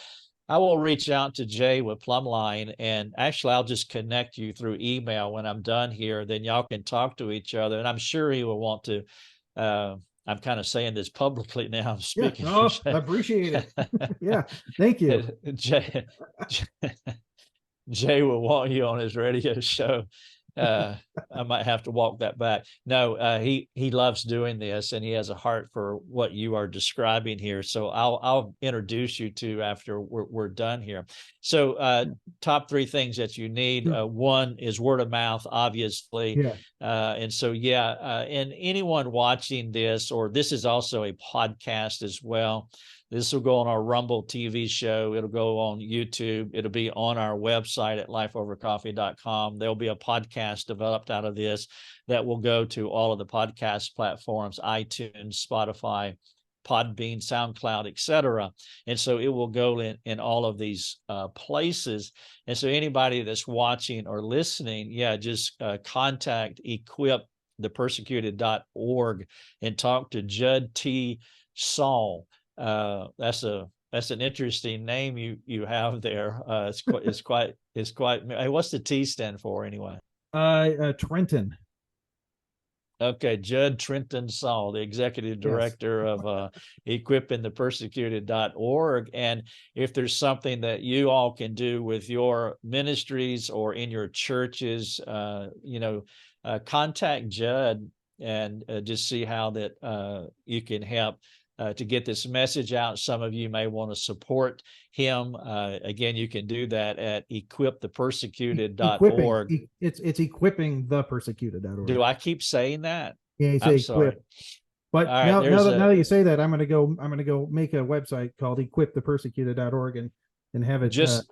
I will reach out to Jay with Plumline, and actually I'll just connect you through email when I'm done here. Then y'all can talk to each other, and I'm sure he will want to I'm kind of saying this publicly now. I'm Yeah. speaking Oh, for I appreciate it. Yeah. Thank you. Jay. Jay will want you on his radio show. I might have to walk that back. No, he loves doing this, and he has a heart for what you are describing here. So I'll introduce you to after we're done here. So top 3 things that you need. One is word of mouth, obviously. Yeah. And so and anyone watching this, or this is also a podcast as well. This will go on our Rumble TV show. It'll go on YouTube. It'll be on our website at lifeovercoffee.com. There'll be a podcast developed out of this that will go to all of the podcast platforms, iTunes, Spotify, Podbean, SoundCloud, etc. And so it will go in all of these places. And so anybody that's watching or listening, just contact equipthepersecuted.org and talk to Judd T. Saul. That's an interesting name you have there. It's quite. Hey, what's the T stand for anyway? Trenton. Okay, Judd Trenton Saul, the executive director of Equipping the Persecuted.org. And if there's something that you all can do with your ministries or in your churches, contact Judd and just see how that you can help to get this message out. Some of you may want to support him. Again, you can do that at equipthepersecuted.org. It's equipping the persecuted.org. Do I keep saying that? Yeah, you say I'm equip. sorry. But right, now that you say that, I'm gonna go make a website called equipthepersecuted.org and have it just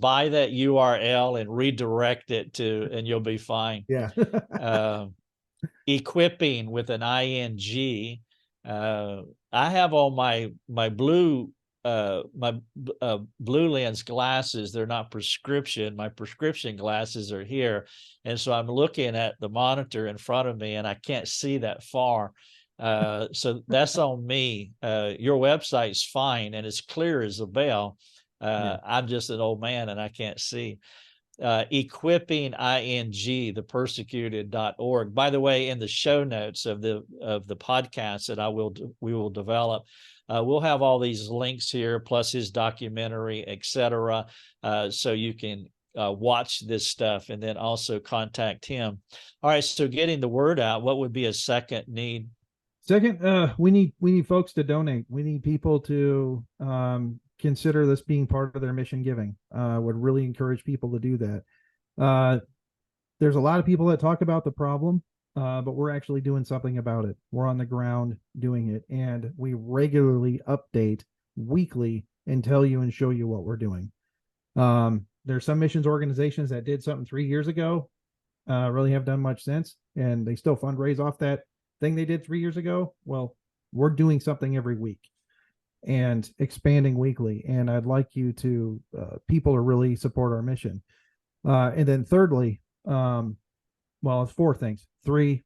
buy that URL and redirect it to, and you'll be fine. Yeah. Equipping with an ING. I have on my blue blue lens glasses. They're not prescription. My prescription glasses are here, and so I'm looking at the monitor in front of me, and I can't see that far. So that's on me. Your website's fine, and it's clear as a bell. I'm just an old man, and I can't see. Equipping the persecuted.org. By the way, in the show notes of the podcast that we will develop, we'll have all these links here, plus his documentary, etc. So you can watch this stuff and then also contact him. All right. So getting the word out, what would be a second need? Second, we need folks to donate. We need people to consider this being part of their mission giving. Would really encourage people to do that. There's a lot of people that talk about the problem, but we're actually doing something about it. We're on the ground doing it, and we regularly update weekly and tell you and show you what we're doing. There's some missions organizations that did something 3 years ago, really have done much since, and they still fundraise off that thing they did 3 years ago. Well, we're doing something every week and expanding weekly. And I'd like you to, people to really support our mission. And then thirdly, it's 4 things. 3,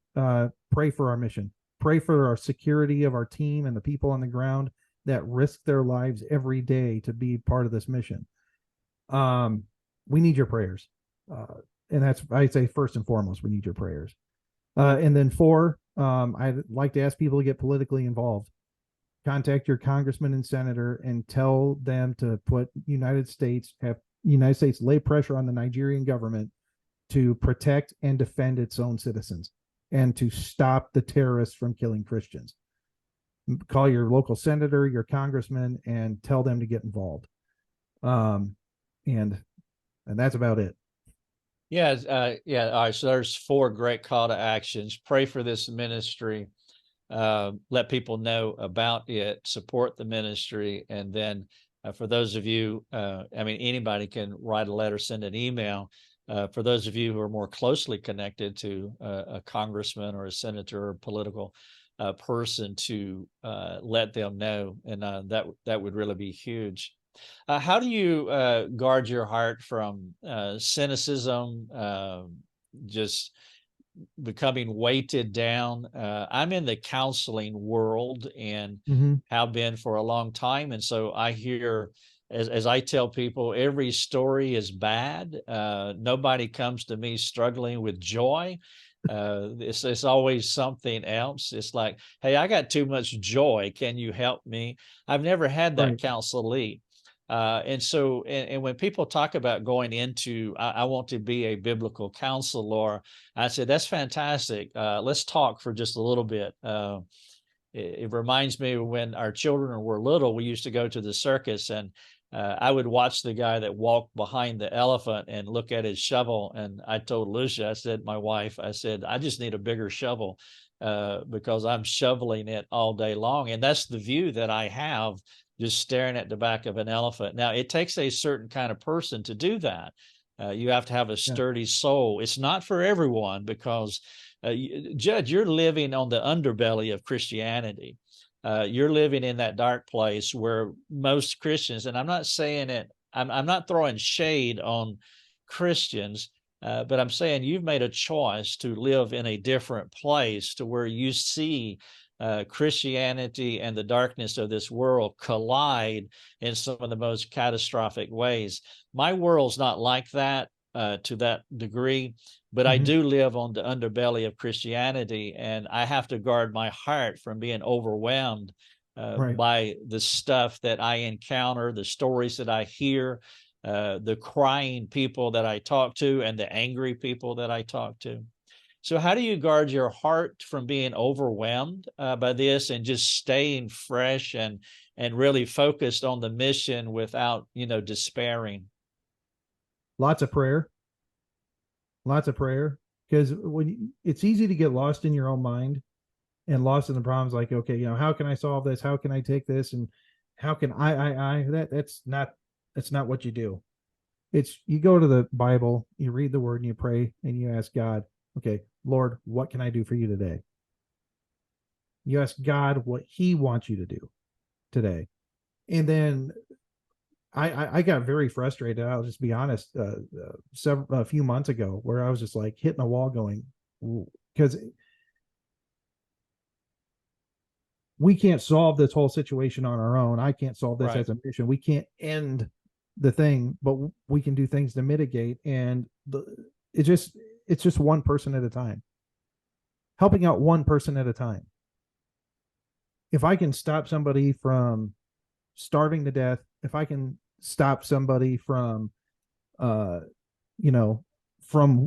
pray for our mission. Pray for our security of our team and the people on the ground that risk their lives every day to be part of this mission. We need your prayers. And that's, I'd say first and foremost, we need your prayers. And then 4, I'd like to ask people to get politically involved. Contact your congressman and senator and tell them to put United States lay pressure on the Nigerian government to protect and defend its own citizens and to stop the terrorists from killing Christians. Call your local senator, your congressman, and tell them to get involved. And that's about it. Yeah. All right. So there's 4 great call to actions. Pray for this ministry. Let people know about it, support the ministry. And then for those of you, anybody can write a letter, send an email. For those of you who are more closely connected to a congressman or a senator or political person, to let them know. And that would really be huge. How do you guard your heart from cynicism, just becoming weighted down? I'm in the counseling world and have been for a long time. And so I hear, as I tell people, every story is bad. Nobody comes to me struggling with joy. It's always something else. It's like, hey, I got too much joy. Can you help me? I've never had that Right. counselee. And when people talk about going into, I want to be a biblical counselor, I said, that's fantastic. Let's talk for just a little bit. It reminds me when our children were little, we used to go to the circus, and I would watch the guy that walked behind the elephant and look at his shovel. And I told Lucia, I said, my wife, I said, I just need a bigger shovel because I'm shoveling it all day long. And that's the view that I have, just staring at the back of an elephant. Now, it takes a certain kind of person to do that. You have to have a sturdy soul. It's not for everyone because, Judd, you're living on the underbelly of Christianity. You're living in that dark place where most Christians, and I'm not saying it, I'm not throwing shade on Christians, but I'm saying you've made a choice to live in a different place to where you see Christianity and the darkness of this world collide in some of the most catastrophic ways. My world's not like that to that degree, but I do live on the underbelly of Christianity, and I have to guard my heart from being overwhelmed by the stuff that I encounter, the stories that I hear, the crying people that I talk to, and the angry people that I talk to. So how do you guard your heart from being overwhelmed by this and just staying fresh and really focused on the mission without, despairing? Lots of prayer. Because it's easy to get lost in your own mind and lost in the problems. Like, okay, how can I solve this? How can I take this? And how can that's not what you do. It's you go to the Bible, you read the word, and you pray, and you ask God, okay, Lord, what can I do for you today? You ask God what he wants you to do today. And then I got very frustrated. I'll just be honest, a few months ago, where I was just like hitting a wall going, because we can't solve this whole situation on our own. I can't solve this as a mission. We can't end the thing, but we can do things to mitigate. And it's just one person at a time, helping out one person at a time. If I can stop somebody from starving to death, if I can stop somebody from, from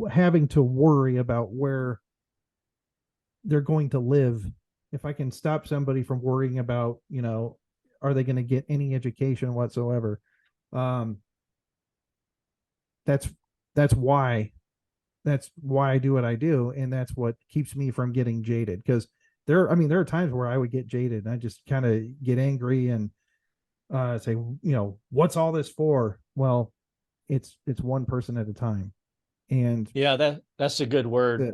having to worry about where they're going to live, if I can stop somebody from worrying about, are they going to get any education whatsoever? That's why I do what I do. And that's what keeps me from getting jaded. Because there are times where I would get jaded and I just kind of get angry and say, what's all this for? Well, it's one person at a time. And yeah, that's a good word.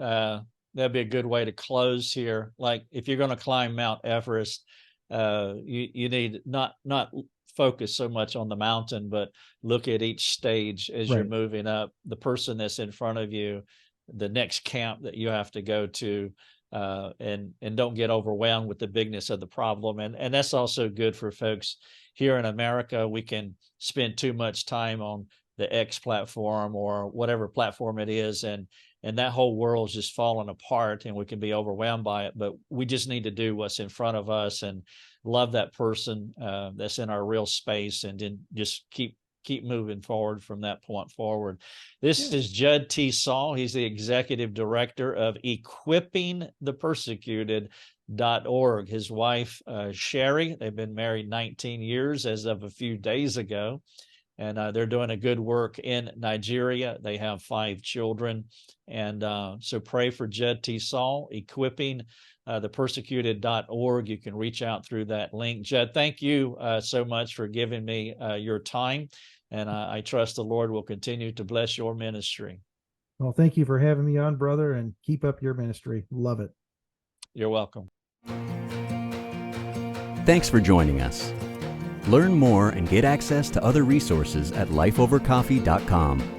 That'd be a good way to close here. Like if you're going to climb Mount Everest, you need not focus so much on the mountain, but look at each stage as you're moving up, the person that's in front of you, the next camp that you have to go to, and don't get overwhelmed with the bigness of the problem. And that's also good for folks here in America. We can spend too much time on the X platform or whatever platform it is, and that whole world's just falling apart, and we can be overwhelmed by it. But we just need to do what's in front of us and love that person that's in our real space, and then just keep moving forward from that point forward. This is Judd T. Saul. He's the executive director of Equipping the Persecuted.org. His wife, Sherry, they've been married 19 years as of a few days ago, and they're doing a good work in Nigeria. They have 5 children, and so pray for Judd T. Saul, Equipping the Persecuted.org. You can reach out through that link. Judd, thank you so much for giving me your time, and I trust the Lord will continue to bless your ministry. Well, thank you for having me on, brother, and keep up your ministry. Love it. You're welcome. Thanks for joining us. Learn more and get access to other resources at lifeovercoffee.com.